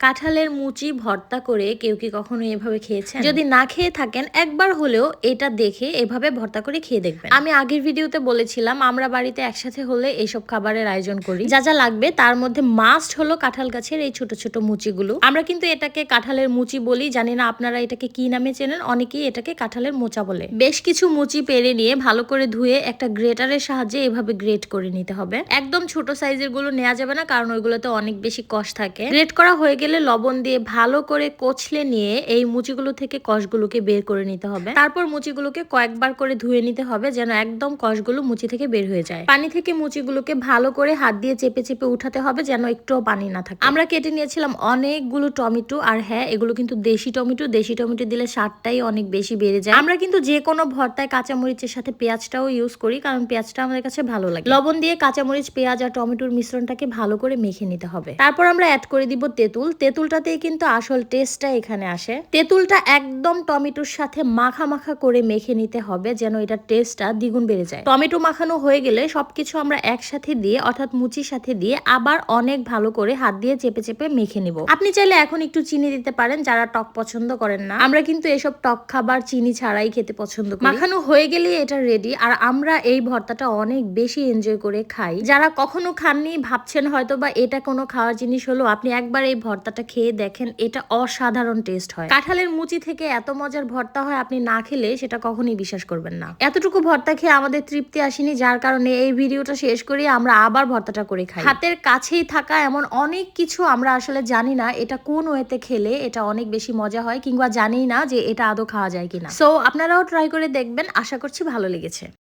কাঁঠালের মুচি ভর্তা করে কেউ কি কখনো এভাবে খেয়েছেন? যদি না খেয়ে থাকেন একবার হলেও এটা দেখে এভাবে ভর্তা করে খেয়ে দেখবেন। আমি আগের ভিডিওতে বলেছিলাম আমরা বাড়িতে একসাথে হলে এইসব খাবারের আয়োজন করি। যা যা লাগবে তার মধ্যে মাস্ট হলো কাঁঠাল গাছের এই ছোট ছোট মুচিগুলো। আমরা কিন্তু এটাকে কাঁঠালের মুচি বলি, জানি না আপনারা এটাকে কি নামে চেনেন। অনেকেই এটাকে কাঁঠালের মোচা বলে। বেশ কিছু মুচি পেরে নিয়ে ভালো করে ধুয়ে একটা গ্রেটারের সাহায্যে এভাবে গ্রেট করে নিতে হবে। একদম ছোট সাইজের গুলো নেওয়া যাবে না, কারণ ওইগুলোতে অনেক বেশি কষ থাকে। গ্রেট করা হয়ে গেলে লবণ দিয়ে ভালো করে কচলে নিয়ে এই মুচিগুলো থেকে কষগুলোকে বের করে নিতে হবে। তারপর মুচিগুলোকে কয়েকবার করে ধুয়ে নিতে হবে যেন একদম কষগুলো মুচি থেকে বের হয়ে যায়। পানি থেকে মুচিগুলোকে ভালো করে হাত দিয়ে চেপে চেপে উঠাতে হবে যেন একটুও পানি না থাকে। আমরা কেটে নিয়েছিলাম অনেকগুলো টমেটো, আর হ্যাঁ এগুলো কিন্তু দেশি টমেটো। দেশি টমেটো দিলে স্বাদটাই অনেক বেশি বেড়ে যায়। আমরা কিন্তু যে কোনো ভর্তায় কাঁচামরিচের সাথে পেঁয়াজটাও ইউজ করি, কারণ পেঁয়াজটা আমাদের কাছে ভালো লাগে। লবণ দিয়ে কাঁচামরিচ, পেঁয়াজ আর টমেটোর মিশ্রণটাকে ভালো করে মেখে নিতে হবে। তারপর আমরা অ্যাড করে দিব তেঁতুল। তেঁতুলটাতেই কিন্তু আসল টেস্টটা এখানে আসে। তেঁতুলটা একদম টমেটোর সাথে মাখা মাখা করে মেখে নিতে হবে যেন এটার টেস্টটা দ্বিগুণ বেড়ে যায়। টমেটো মাখানো হয়ে গেলে সবকিছু আমরা একসাথে দিয়ে অর্থাৎ মুচির সাথে দিয়ে আবার অনেক ভালো করে হাত দিয়ে চেপে চেপে মেখে নিব। আপনি চাইলে এখন একটু চিনি দিতে পারেন যারা টক পছন্দ করেন না। আমরা কিন্তু এসব টক খাবার চিনি ছাড়াই খেতে পছন্দ করি। মাখানো হয়ে গেলে এটা রেডি। আর আমরা এই ভর্তাটা অনেক বেশি এনজয় করে খাই। যারা কখনো খাননি ভাবছেন হয়তো বা এটা কোনো খাওয়ার জিনিস হলো, আপনি একবার এই ভর্তাটা খেয়ে দেখেন, এটা অসাধারণ টেস্ট হয়। কাঁঠালের মুচি থেকে এত মজার ভর্তা হয় আপনি না খেলে সেটা কখনোই বিশ্বাস করবেন না। এতটুকু ভর্তা খেয়ে আমাদের তৃপ্তি আসেনি, যার কারণে এই ভিডিওটা শেষ করে আমরা আবার ভর্তাটা করে খাই। হাতের কাছেই থাকা এমন অনেক কিছু আমরা আসলে জানি না এটা কোন ওয়েতে খেলে এটা অনেক বেশি মজা হয়, কিংবা জানি না যে এটা আদৌ খাওয়া যায় কিনা। সো আপনারাও ট্রাই করে দেখবেন, আশা করছি ভালো লেগেছে।